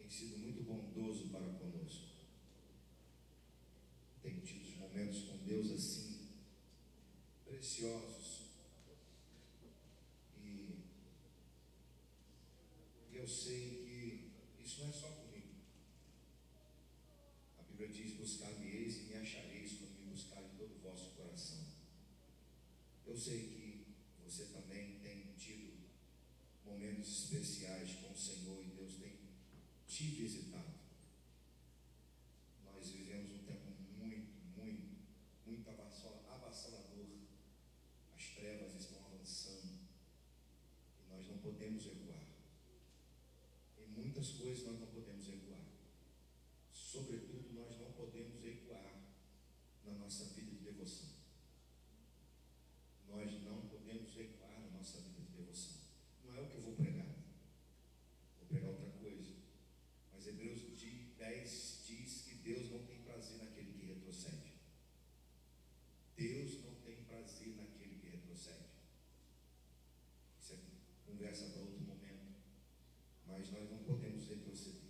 tem sido muito bondoso para conosco. Tenho tido momentos com Deus assim, preciosos. E eu sei que isso não é só comigo. A Bíblia diz: buscar-me-eis e me achareis quando me buscarem todo o vosso coração. Eu sei que você também tem tido momentos especiais com o Senhor e Deus tem te visitado. Nós vivemos um tempo muito avassalador. As trevas estão avançando e nós não podemos recuar. Em muitas coisas nós não podemos recuar. Sobretudo, nós não podemos recuar na nossa vida de devoção. Nós não podemos recuar na nossa vida de devoção. Não é o que eu vou pregar. Vou pregar outra coisa. Mas Hebreus 10 diz que Deus não tem prazer naquele que retrocede. Deus não tem prazer naquele que retrocede. Isso é conversa para outro momento. Mas nós não podemos retroceder.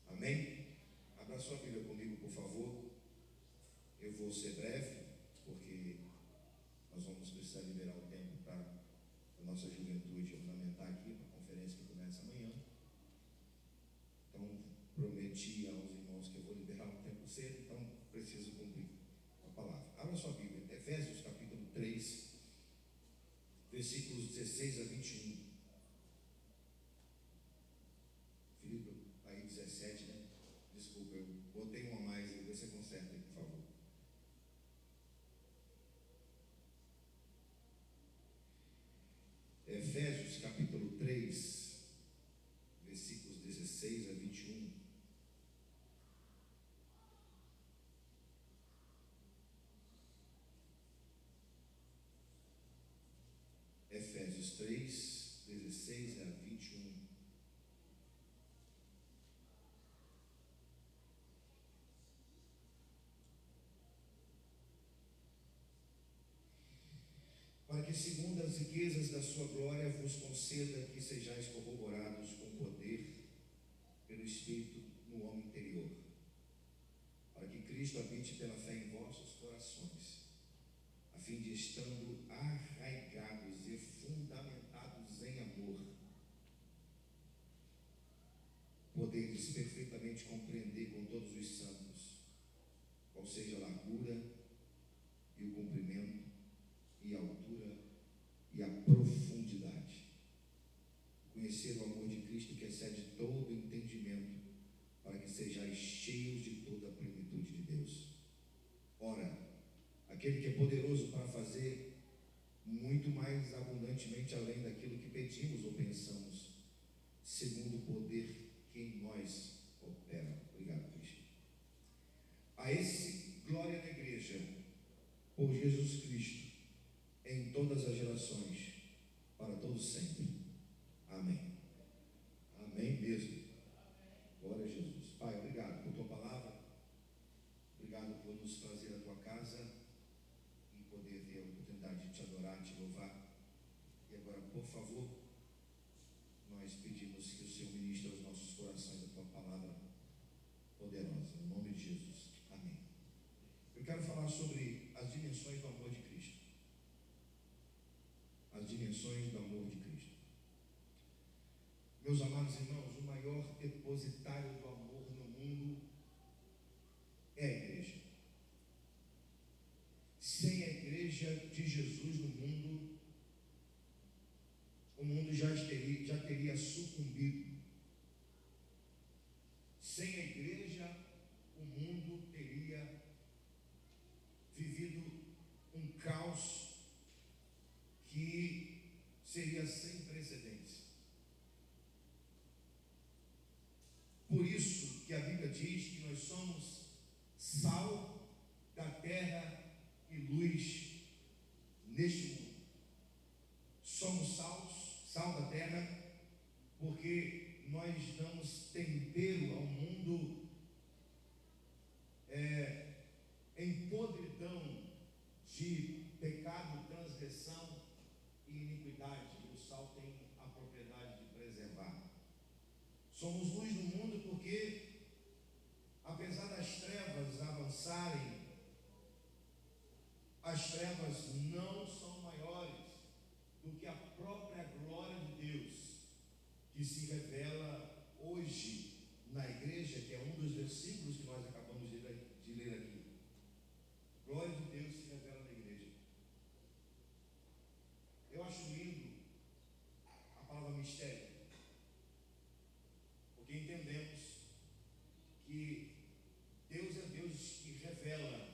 Amém? Abra sua Bíblia comigo, por favor. Eu vou ser breve, porque nós vamos precisar liberar o tempo para a nossa juventude ornamentar aqui, para a conferência que começa amanhã. Então, prometi aos irmãos que eu vou liberar o tempo cedo, então preciso cumprir a palavra. Abra sua Bíblia, Efésios capítulo 3, versículos 16 a 21. Filipe, aí 17, né? Desculpa, eu botei uma a mais aí, você conserta aí, por favor. Efésios capítulo 3, versículos 16 a 21. Efésios 3, 16 a 21. Para que, segundo as riquezas da sua glória, vos conceda que sejais corroborados com poder pelo Espírito no homem interior, para que Cristo habite pela fé em vossos corações, a fim de, estando arraigados e fundamentados em amor, poderes perfeitamente compreender com todos os santos qual seja a largura e o comprimento e a altura e a profundidade, conhecer o amor de Cristo que excede todo entendimento, para que sejais cheios de toda a plenitude de Deus. Ora, aquele que é poderoso para fazer muito mais abundantemente além daquilo que pedimos ou pensamos, segundo o poder que em nós opera. Obrigado, Cristo. A esse glória na igreja, por Jesus Cristo, em todas as gerações, para todos sempre. Amém. Amém mesmo. Glória a Jesus. Pai, obrigado por tua palavra. Obrigado por nos trazer à tua casa e poder ter a oportunidade de te adorar, te louvar. E agora, por favor, nós pedimos que o Senhor ministre aos nossos corações a tua palavra poderosa, em nome de Jesus. Amém. Eu quero falar sobre as dimensões do amor de Cristo. As dimensões do amor de Cristo. Meus amados irmãos, o maior depositário do amor no mundo é a igreja. Sem a igreja de Jesus no mundo, o mundo já teria sucumbido. Sem a igreja, o mundo teria vivido um caos que seria sem precedentes. Por isso que a Bíblia diz que nós somos sal da terra e luz neste mundo. Somos sal da terra, porque nós damos tempero ao mundo em podridão de pecado, transgressão e iniquidade. E o sal tem a propriedade de preservar. Somos luz do mundo porque, apesar das trevas avançarem, as trevas não são maiores do que a própria glória de Deus, que se revela hoje na igreja, que é um dos versículos que nós acabamos de ler aqui. Glória de Deus se revela na igreja. Eu acho lindo a palavra mistério, porque entendemos que Deus é Deus que revela,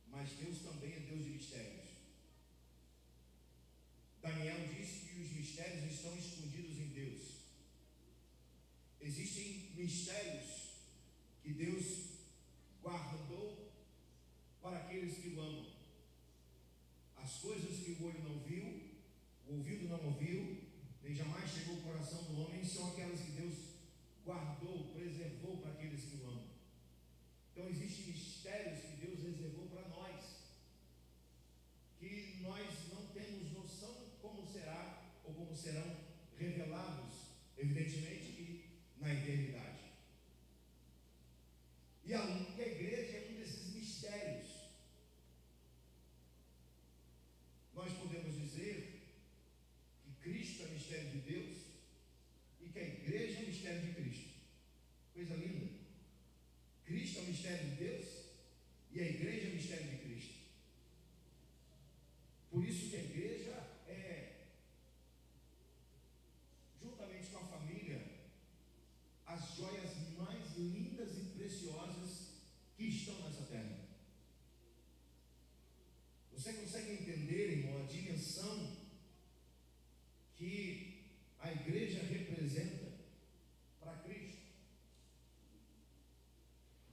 mas Deus também é Deus de mistérios. Daniel disse que os mistérios estão escondidos em Deus. Existem mistérios que Deus guardou para aqueles que o amam. As coisas que o olho não viu, o ouvido não ouviu, nem jamais chegou ao coração do homem, são aquelas que Deus guardou, preservou para aqueles que o amam. Então existem mistérios que Deus reservou para nós, que nós não temos noção como será ou como serão revelados, evidentemente que na eternidade. E a igreja é um desses mistérios. Nós podemos dizer que Cristo é mistério de Deus e que a igreja é mistério de Cristo. Coisa linda. Cristo é o mistério de Deus e a igreja é o mistério de Cristo. Por isso que a igreja é, juntamente com a família, as joias mais lindas e preciosas que estão nessa terra. Você consegue entender, irmão, a dimensão que a igreja representa para Cristo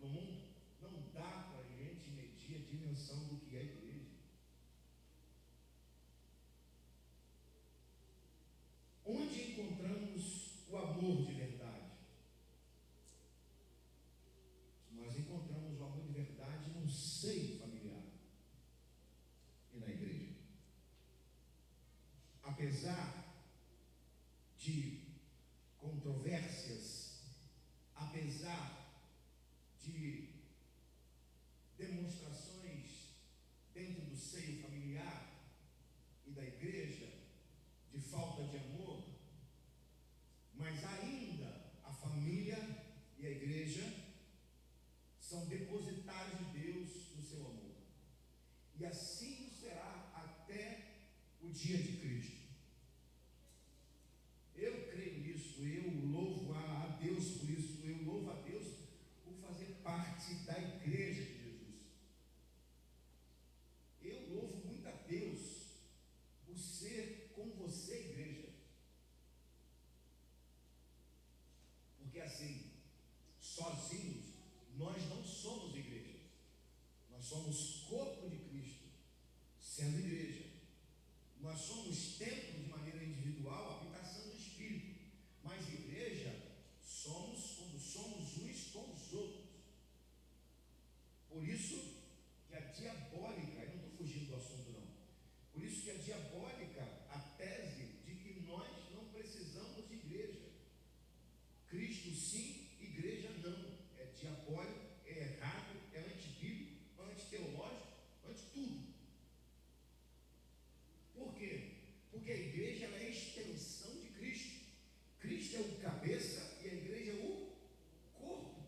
no mundo? Não dá para a gente medir a dimensão do que é a igreja. Onde encontramos o amor de verdade? Nós encontramos o amor de verdade no seio familiar e na igreja. Apesar de controvérsias, apesar de demonstrações dentro do seio familiar e da igreja de falta de amor, mas ainda a família e a igreja são depositários de Deus no seu amor. E assim será até o dia de Cristo. Eu creio nisso, eu louvo a Deus por isso, eu louvo a Deus por fazer parte da igreja de Jesus. Eu louvo muito a Deus por ser com você, igreja. Porque assim, sozinhos, nós não somos igreja. Nós somos corpo de Cristo, sendo igreja. Nós somos templo de maneira individual, habitação do Espírito. Mas igreja somos quando somos uns com os outros. Por isso que a diabólica, eu não estou fugindo do assunto não. Por isso que a diabólica, a tese de que nós não precisamos de igreja. Cristo sim, igreja não. É diabólico, é errado, é antibíblico, antiteológico, anti tudo. Por quê? Porque a igreja ela é a extensão de Cristo. Cristo é o cabeça e a igreja é o corpo.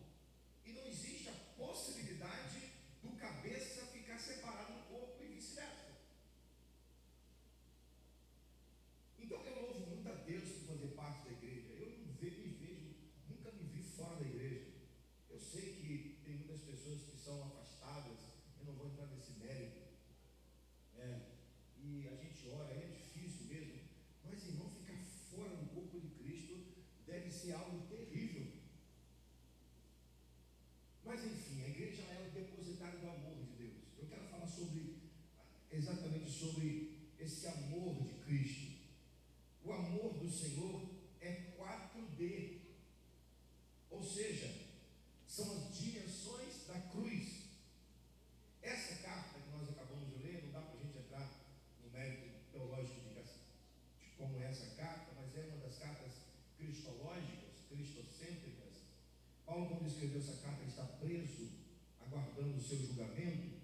E não existe a possibilidade do cabeça ficar separado do corpo e vice-versa. Então eu louvo muito a Deus por fazer parte da igreja. Eu não me vejo, nunca me vi fora da igreja. Eu sei que tem muitas pessoas que são afastadas, eu não vou entrar nesse mérito. E a gente ora, é difícil mesmo, mas irmão, ficar fora do corpo de Cristo deve ser algo terrível. Mas enfim, a igreja é o depositário do amor de Deus. Eu quero falar exatamente sobre esse amor de Cristo. O amor do Senhor é 4D, ou seja, são as dimensões da cruz. Essa carta que nós acabamos de ler, não dá para a gente entrar no mérito teológico de como é essa carta, mas é uma das cartas cristológicas, cristocêntricas, Paulo, quando escreveu essa carta, ele está preso, aguardando o seu julgamento,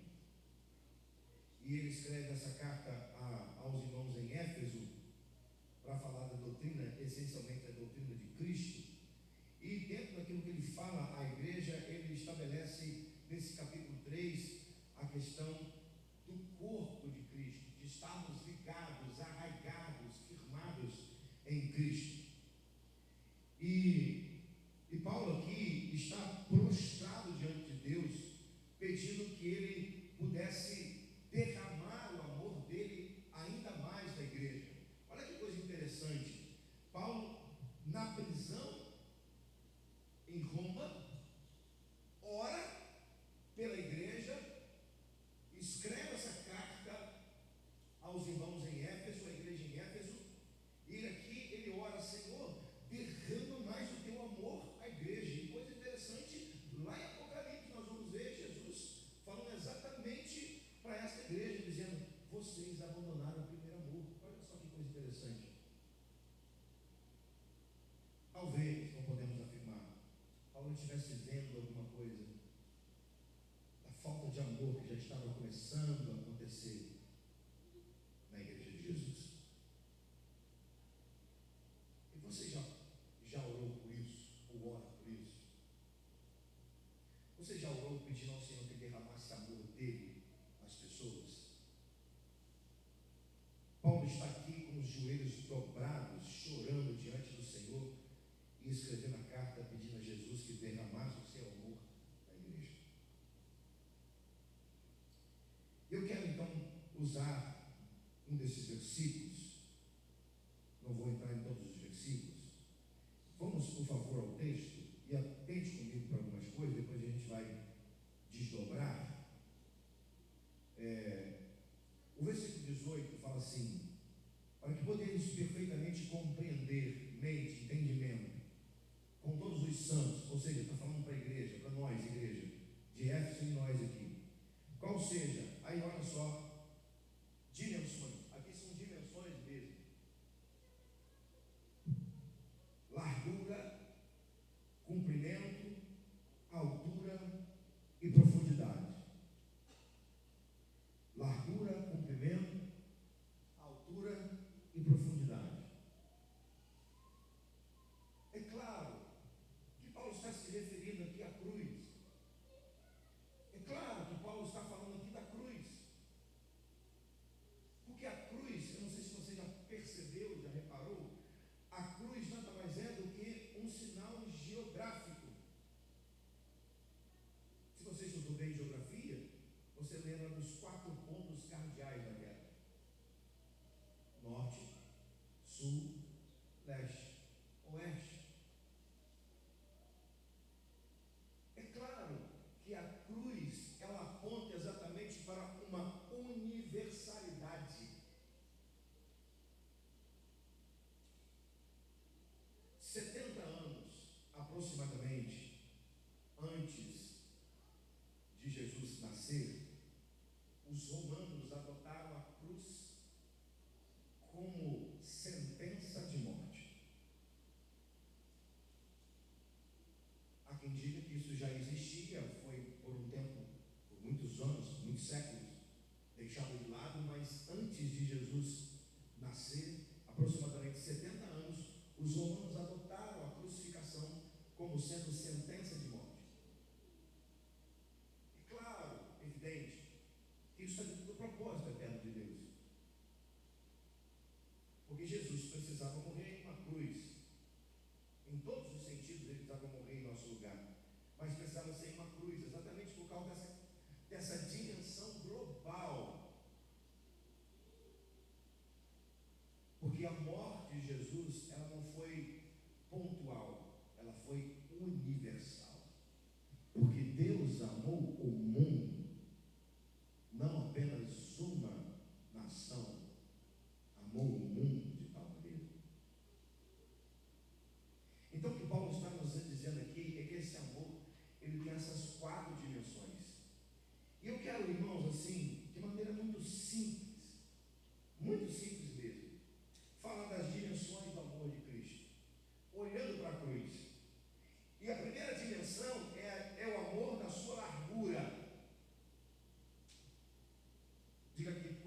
e ele escreve essa carta aos irmãos em Éfeso, para falar da doutrina, essencialmente da doutrina de Cristo. E dentro daquilo que ele fala à igreja, ele estabelece nesse capítulo 3 a questão do corpo de Cristo, de estarmos ligados, arraigados, firmados em Cristo. E Paulo aqui está prostrado diante de Deus, pedindo que ele pudesse derramar o amor dele ainda mais na igreja. Olha que coisa interessante. Paulo, na prisão em Roma, ora pela igreja, escreve essa carta aos irmãos em Éfeso, a igreja em Éfeso, e aqui ele ora: Senhor, derrama mais o teu amor à igreja. E coisa interessante, lá em Apocalipse nós vamos ver Jesus falando exatamente para essa igreja, dizendo: vocês abandonaram o primeiro amor. Olha só que coisa interessante. Talvez, não podemos afirmar, Paulo estivesse vendo alguma coisa da falta de amor que já estava começando a acontecer na igreja de Jesus. E você já orou por isso? Ou ora por isso? Você já orou pedindo ao Senhor que derramasse amor dele nas pessoas? Paulo está aqui com os joelhos dobrados, chorando diante do Senhor, e escrevendo a carta pedindo a Jesus que derramasse o seu amor na igreja. Eu quero então usar um desses versículos, não vou entrar em todos os versículos. Vamos, por favor, ao texto e atente comigo para algumas coisas, depois a gente vai desdobrar. O versículo 18 fala assim: para que poderes perfeitamente compreender, mente, entendimento, com todos os santos, ou seja, está falando para a igreja, para nós, igreja, de Éfeso e nós aqui. Qual seja, aí olha só, dimensões, aqui são dimensões mesmo: largura, comprimento, altura e profundidade. Largura, comprimento, altura e profundidade. É claro que Paulo está se referindo aqui à cruz. É claro que Paulo está falando aqui da cruz.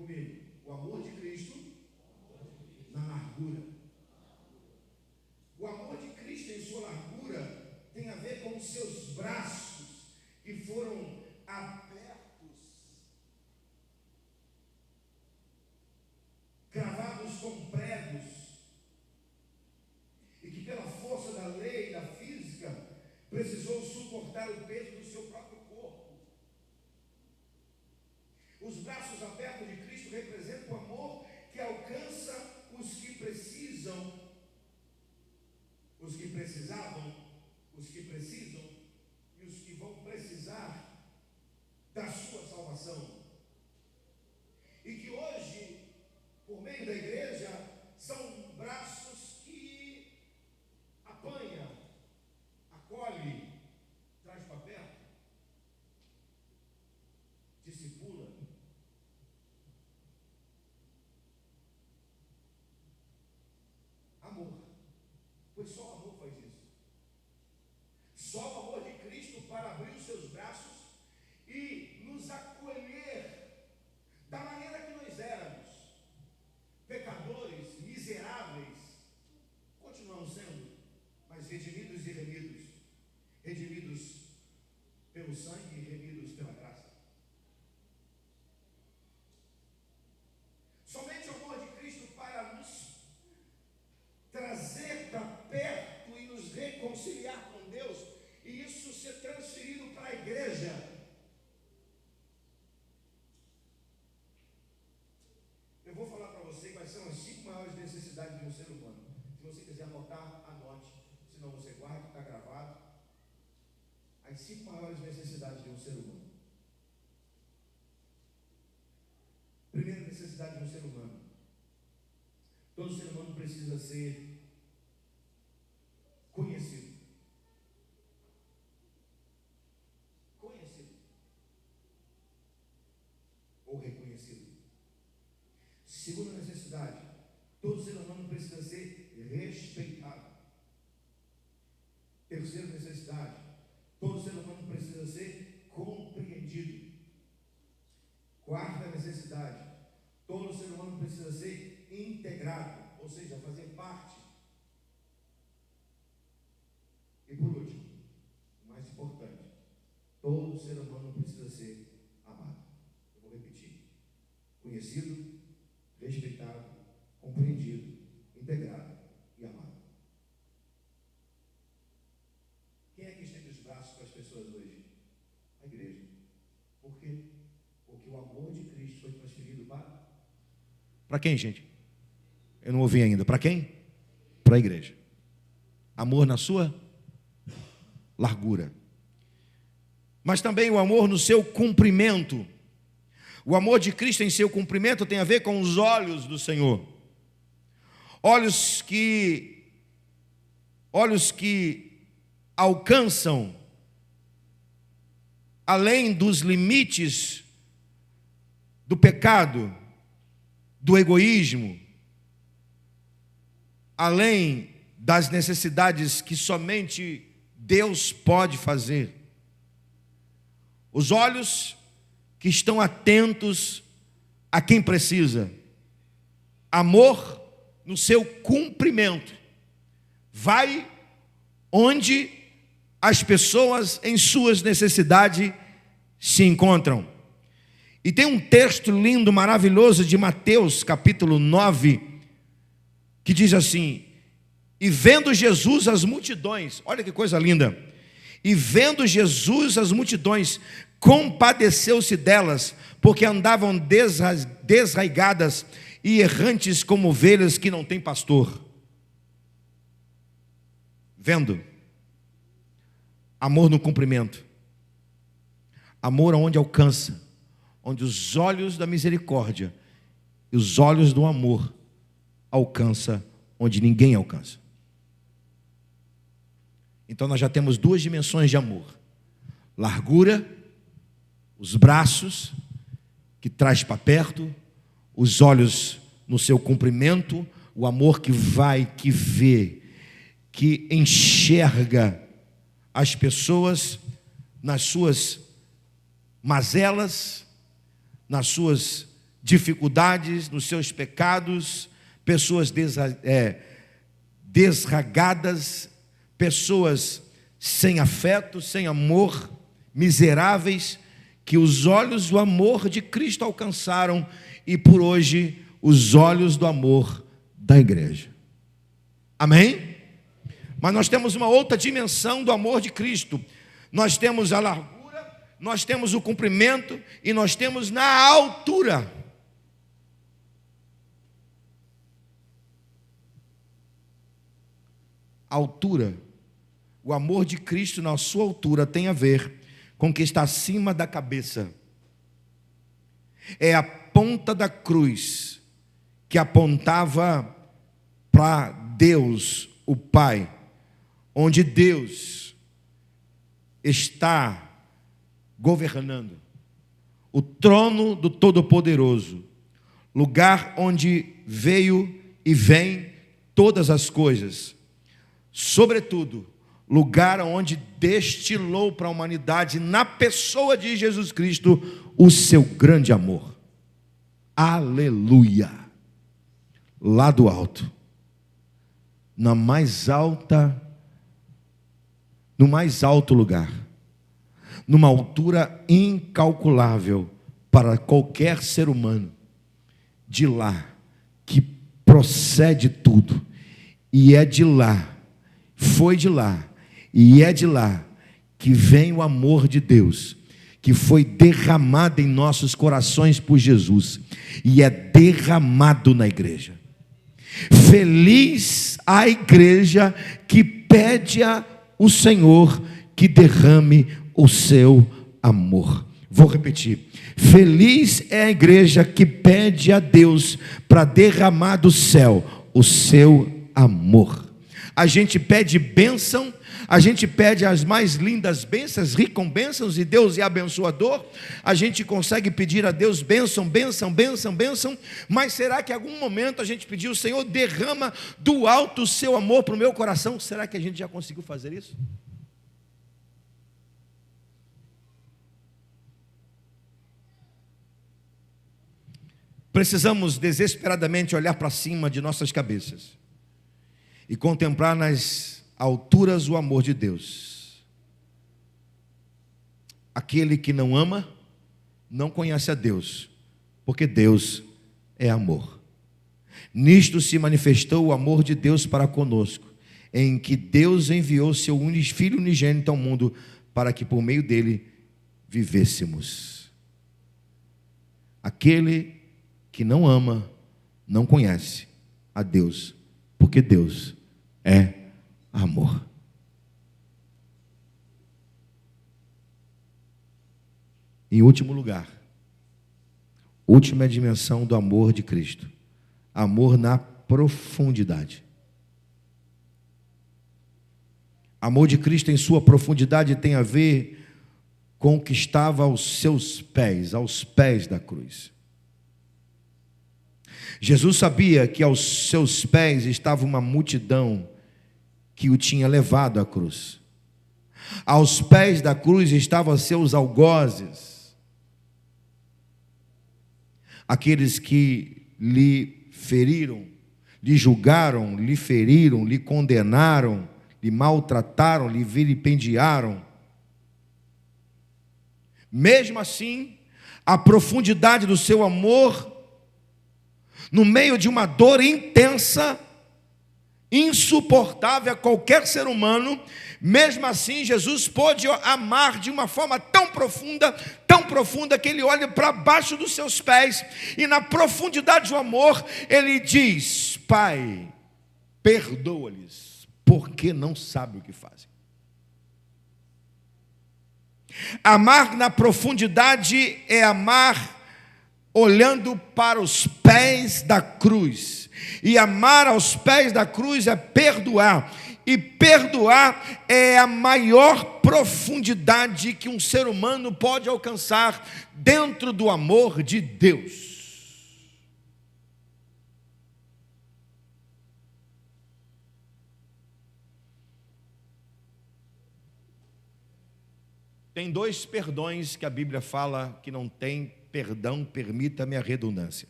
comigo. O amor de Cristo na largura. O amor de Cristo em sua largura tem a ver com os seus braços que foram abertos, cravados com pregos, e que pela força da lei, da física, precisou suportar o peso do seu próprio corpo. Os braços abertos de Cristo representam o amor que alcança os que precisam, os que precisavam, os que precisam e os que vão precisar da sua salvação. E que hoje, por meio da igreja, são braços que apanha, acolhe, traz para perto, discipula. Amor. Pois só o amor faz isso. Só o amor de Cristo para abrir os seus braços e nos acolher da maneira que nós éramos, pecadores, miseráveis, continuamos sendo, mas redimidos e remidos, redimidos pelo sangue e remidos pela graça. Somente o amor de Cristo para nos trazer para perto e nos reconciliar com Deus, e isso ser transferido para a igreja. Eu vou falar para você quais são as 5 maiores necessidades de um ser humano. Se você quiser anotar, anote. Se não, você guarde, está gravado. As 5 maiores necessidades de um ser humano. Primeira necessidade de um ser humano. Todo ser humano precisa ser conhecido. Conhecido. Ou reconhecido. Segunda necessidade. Todo ser humano precisa ser respeitado. Terceira necessidade. Todo ser humano precisa ser compreendido. Quarta necessidade. Todo ser humano precisa ser integrado, ou seja, fazer parte. E por último, o mais importante, todo ser humano precisa ser amado. Eu vou repetir: conhecido, respeitado, compreendido, integrado e amado. Quem é que estende os braços para as pessoas hoje? A igreja. Por quê? Porque o amor de Cristo foi transferido para quem, gente? Eu não ouvi ainda. Para quem? Para a igreja. Amor na sua largura. Mas também o amor no seu cumprimento. O amor de Cristo em seu cumprimento tem a ver com os olhos do Senhor. Olhos que alcançam além dos limites do pecado, do egoísmo, além das necessidades que somente Deus pode fazer. Os olhos que estão atentos a quem precisa. Amor no seu cumprimento. Vai onde as pessoas em suas necessidades se encontram. E tem um texto lindo, maravilhoso de Mateus, capítulo 9, que diz assim: e vendo Jesus as multidões, olha que coisa linda, e vendo Jesus as multidões, compadeceu-se delas, porque andavam desraigadas e errantes como ovelhas que não têm pastor. Vendo, amor no cumprimento, amor aonde alcança, onde os olhos da misericórdia e os olhos do amor alcança onde ninguém alcança. Então nós já temos 2 dimensões de amor: largura, os braços que traz para perto, os olhos no seu cumprimento, o amor que vai, que vê, que enxerga as pessoas nas suas mazelas, nas suas dificuldades, nos seus pecados, pessoas desragadas, pessoas sem afeto, sem amor, miseráveis, que os olhos do amor de Cristo alcançaram e por hoje os olhos do amor da igreja. Amém? Mas nós temos uma outra dimensão do amor de Cristo. Nós temos a largura, nós temos o comprimento e nós temos na altura. Altura. O amor de Cristo na sua altura tem a ver com o que está acima da cabeça. É a ponta da cruz que apontava para Deus, o Pai, onde Deus está governando, o trono do Todo-Poderoso, lugar onde veio e vem todas as coisas, sobretudo, lugar onde destilou para a humanidade, na pessoa de Jesus Cristo, o seu grande amor. Aleluia! Lá do alto, no mais alto lugar, numa altura incalculável para qualquer ser humano, de lá que procede tudo, e é de lá, foi de lá, e é de lá que vem o amor de Deus, que foi derramado em nossos corações por Jesus, e é derramado na igreja. Feliz a igreja que pede ao Senhor que derrame o seu amor. Vou repetir. Feliz é a igreja que pede a Deus para derramar do céu o seu amor. A gente pede bênção, a gente pede as mais lindas bênçãos, recompensas, e Deus é abençoador. A gente consegue pedir a Deus bênção, bênção, bênção, bênção, mas será que em algum momento a gente pediu: Senhor, derrama do alto o seu amor para o meu coração? Será que a gente já conseguiu fazer isso? Precisamos desesperadamente olhar para cima de nossas cabeças e contemplar nas alturas o amor de Deus. Aquele que não ama, não conhece a Deus, porque Deus é amor. Nisto se manifestou o amor de Deus para conosco, em que Deus enviou seu Filho unigênito ao mundo, para que por meio dele vivêssemos. Aquele que não ama, não conhece a Deus, porque Deus é amor. Em último lugar, última dimensão do amor de Cristo: amor na profundidade. Amor de Cristo em sua profundidade tem a ver com o que estava aos pés da cruz. Jesus sabia que aos seus pés estava uma multidão que o tinha levado à cruz. Aos pés da cruz estavam seus algozes, aqueles que lhe feriram, lhe julgaram, lhe feriram, lhe condenaram, lhe maltrataram, lhe vilipendiaram. Mesmo assim, a profundidade do seu amor, no meio de uma dor intensa, insuportável a qualquer ser humano, mesmo assim Jesus pôde amar de uma forma tão profunda, que ele olha para baixo dos seus pés, e na profundidade do amor, ele diz: Pai, perdoa-lhes, porque não sabem o que fazem. Amar na profundidade é amar olhando para os pés da cruz, e amar aos pés da cruz é perdoar, e perdoar é a maior profundidade que um ser humano pode alcançar dentro do amor de Deus. Tem dois perdões que a Bíblia fala que não tem perdão, permita-me a redundância.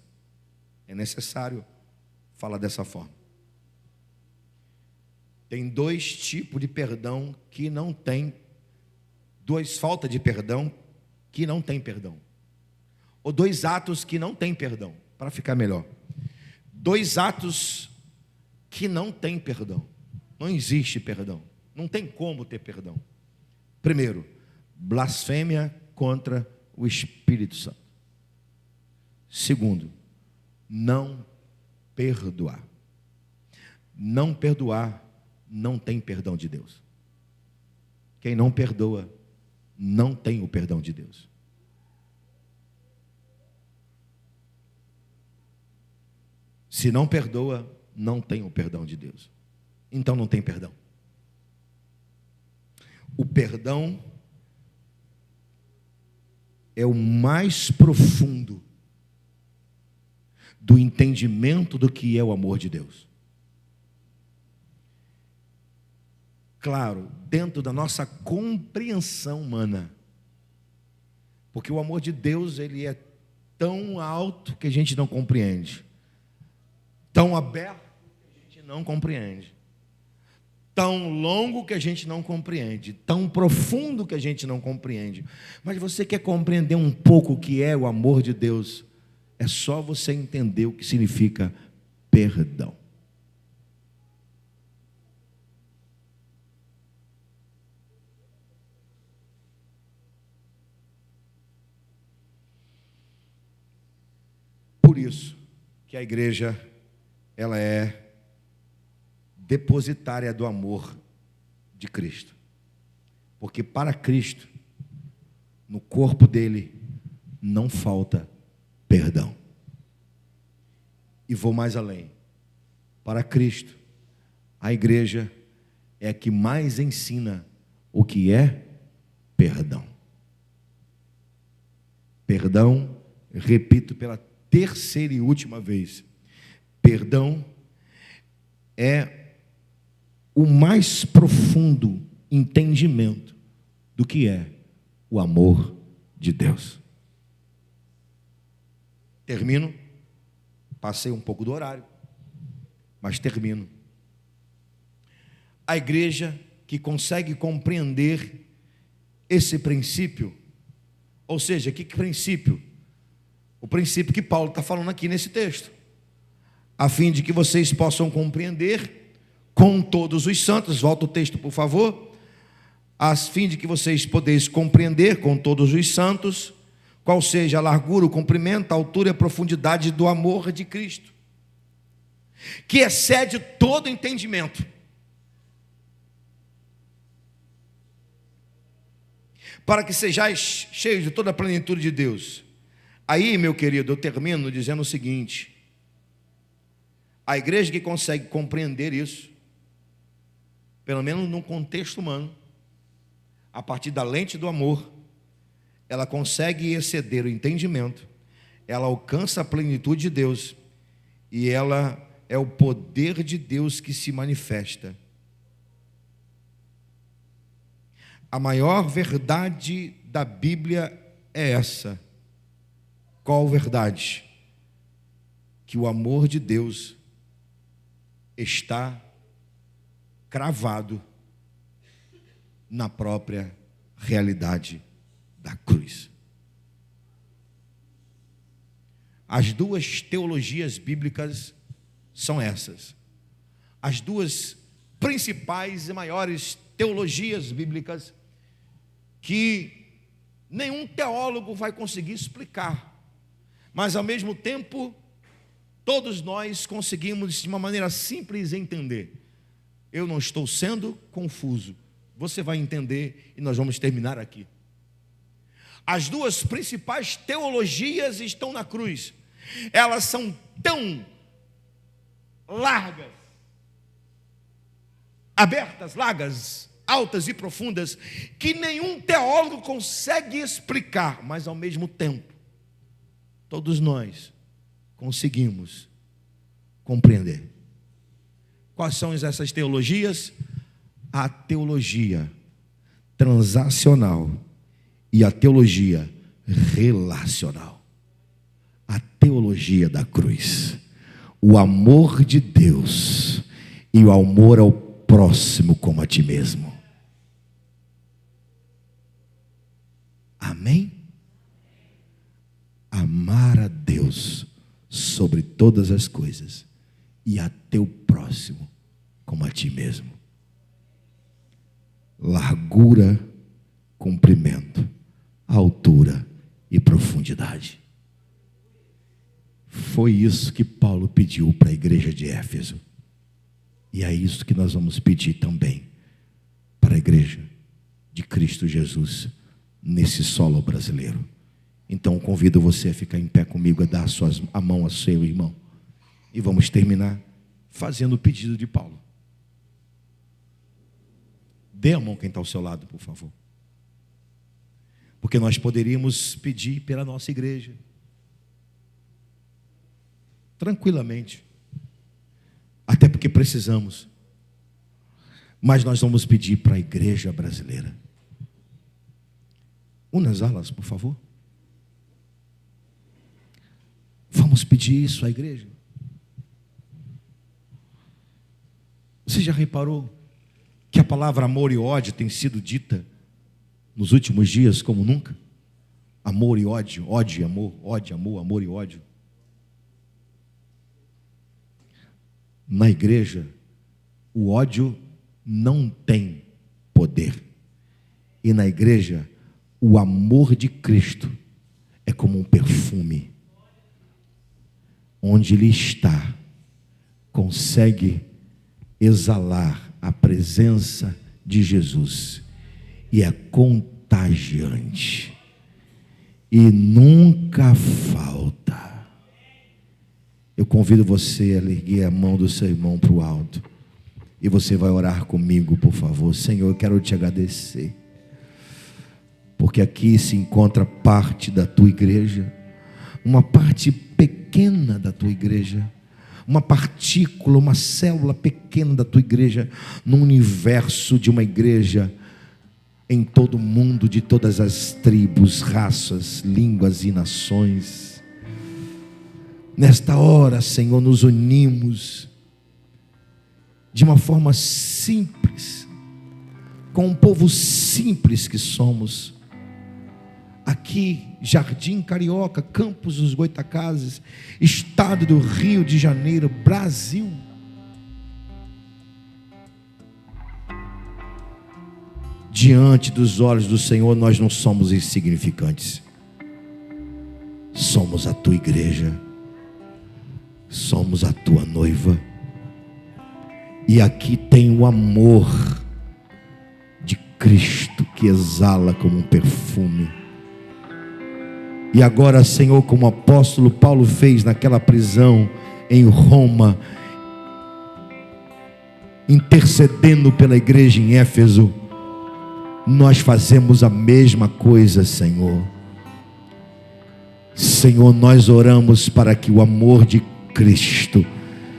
É necessário falar dessa forma. Tem dois tipos de perdão que não tem, duas faltas de perdão que não tem perdão. Ou dois atos que não tem perdão, para ficar melhor. Dois atos que não tem perdão. Não existe perdão. Não tem como ter perdão. Primeiro, blasfêmia contra o Espírito Santo. Segundo, não perdoar. Não perdoar não tem perdão de Deus. Quem não perdoa não tem o perdão de Deus. Se não perdoa, não tem o perdão de Deus. Então não tem perdão. O perdão é o mais profundo do entendimento do que é o amor de Deus. Claro, dentro da nossa compreensão humana. Porque o amor de Deus, ele é tão alto que a gente não compreende. Tão aberto que a gente não compreende. Tão longo que a gente não compreende. Tão profundo que a gente não compreende. Mas você quer compreender um pouco o que é o amor de Deus? É só você entender o que significa perdão. Por isso que a igreja, ela é depositária do amor de Cristo. Porque para Cristo, no corpo dele, não falta perdão. E vou mais além. Para Cristo, a igreja é a que mais ensina o que é perdão. Perdão, repito pela terceira e última vez, perdão é o mais profundo entendimento do que é o amor de Deus. Termino, passei um pouco do horário, mas termino. A igreja que consegue compreender esse princípio, ou seja, que princípio? O princípio que Paulo está falando aqui nesse texto, a fim de que vocês possam compreender com todos os santos, volta o texto por favor, a fim de que vocês possam compreender com todos os santos, qual seja a largura, o comprimento, a altura e a profundidade do amor de Cristo, que excede todo entendimento, para que sejais cheios de toda a plenitude de Deus. Aí, meu querido, eu termino dizendo o seguinte: a igreja que consegue compreender isso, pelo menos num contexto humano, a partir da lente do amor, ela consegue exceder o entendimento, ela alcança a plenitude de Deus, e ela é o poder de Deus que se manifesta. A maior verdade da Bíblia é essa. Qual verdade? Que o amor de Deus está cravado na própria realidade da cruz. As duas teologias bíblicas são essas. As duas principais e maiores teologias bíblicas que nenhum teólogo vai conseguir explicar, mas ao mesmo tempo todos nós conseguimos de uma maneira simples entender. Eu não estou sendo confuso, você vai entender e nós vamos terminar aqui. As duas principais teologias estão na cruz. Elas são tão largas, abertas, largas, altas e profundas, que nenhum teólogo consegue explicar, mas ao mesmo tempo todos nós conseguimos compreender. Quais são essas teologias? A teologia transacional e a teologia relacional. teologia da cruz. O amor de Deus e o amor ao próximo como a ti mesmo. Amém? Amar a Deus sobre todas as coisas e a teu próximo como a ti mesmo. Largura, comprimento, altura e profundidade. Foi isso que Paulo pediu para a igreja de Éfeso. E é isso que nós vamos pedir também para a igreja de Cristo Jesus nesse solo brasileiro. Então convido você a ficar em pé comigo, a dar a mão ao seu irmão. E vamos terminar fazendo o pedido de Paulo. Dê a mão quem está ao seu lado, por favor. Porque nós poderíamos pedir pela nossa igreja. Tranquilamente. Até porque precisamos. Mas nós vamos pedir para a igreja brasileira. Una as alas, por favor. Vamos pedir isso à igreja. Você já reparou que a palavra amor e ódio tem sido dita nos últimos dias como nunca? Amor e ódio, ódio e amor, ódio, amor, amor e ódio. Na igreja, o ódio não tem poder. E na igreja, o amor de Cristo é como um perfume. Onde ele está, consegue exalar a presença de Jesus. E é contagiante. E nunca falta. Eu convido você a erguer a mão do seu irmão para o alto. E você vai orar comigo, por favor. Senhor, eu quero te agradecer. Porque aqui se encontra parte da tua igreja. Uma parte pequena da tua igreja. Uma partícula, uma célula pequena da tua igreja. No universo de uma igreja em todo o mundo, de todas as tribos, raças, línguas e nações. Nesta hora, Senhor, nos unimos de uma forma simples, com um povo simples que somos. Aqui, Jardim Carioca, Campos dos Goitacazes, estado do Rio de Janeiro, Brasil. Diante dos olhos do Senhor, nós não somos insignificantes. Somos a tua igreja. Somos a tua noiva. E aqui tem o amor de Cristo que exala como um perfume. E agora, Senhor, como o apóstolo Paulo fez naquela prisão em Roma, intercedendo pela igreja em Éfeso, nós fazemos a mesma coisa, Senhor. Senhor, nós oramos para que o amor de Cristo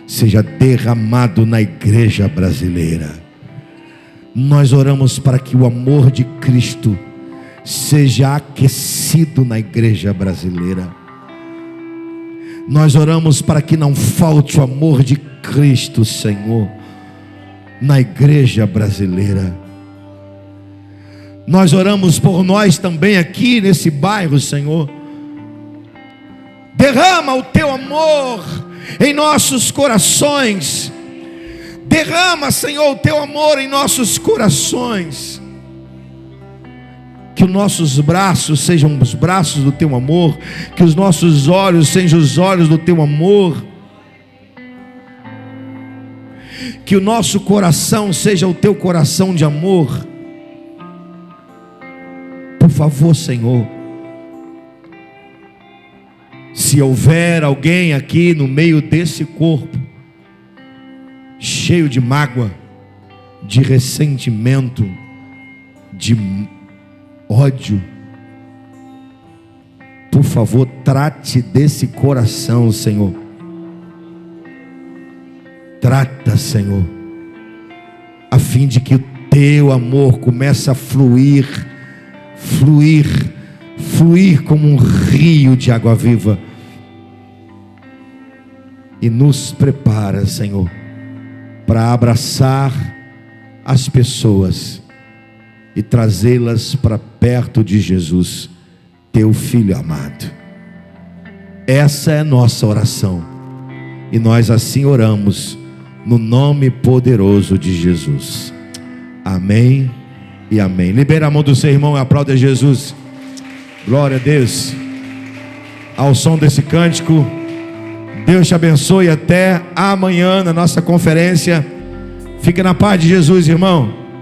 seja derramado na igreja brasileira. Nós oramos para que o amor de Cristo seja aquecido na igreja brasileira. Nós oramos para que não falte o amor de Cristo, Senhor, na igreja brasileira. Nós oramos por nós também aqui nesse bairro, Senhor. Derrama o teu amor em nossos corações. Derrama, Senhor, o teu amor em nossos corações. Que os nossos braços sejam os braços do teu amor. Que os nossos olhos sejam os olhos do teu amor. Que o nosso coração seja o teu coração de amor. Por favor, Senhor, se houver alguém aqui no meio desse corpo cheio de mágoa, de ressentimento, de ódio, por favor, trate desse coração, Senhor. Trata, Senhor, a fim de que o teu amor comece a fluir como um rio de água viva e nos prepara, Senhor, para abraçar as pessoas e trazê-las para perto de Jesus, teu Filho amado. Essa é nossa oração, e nós assim oramos no nome poderoso de Jesus. Amém e amém. Libera a mão do seu irmão e aplauda Jesus. Glória a Deus. Ao som desse cântico, Deus te abençoe. Até amanhã na nossa conferência. Fique na paz de Jesus, irmão.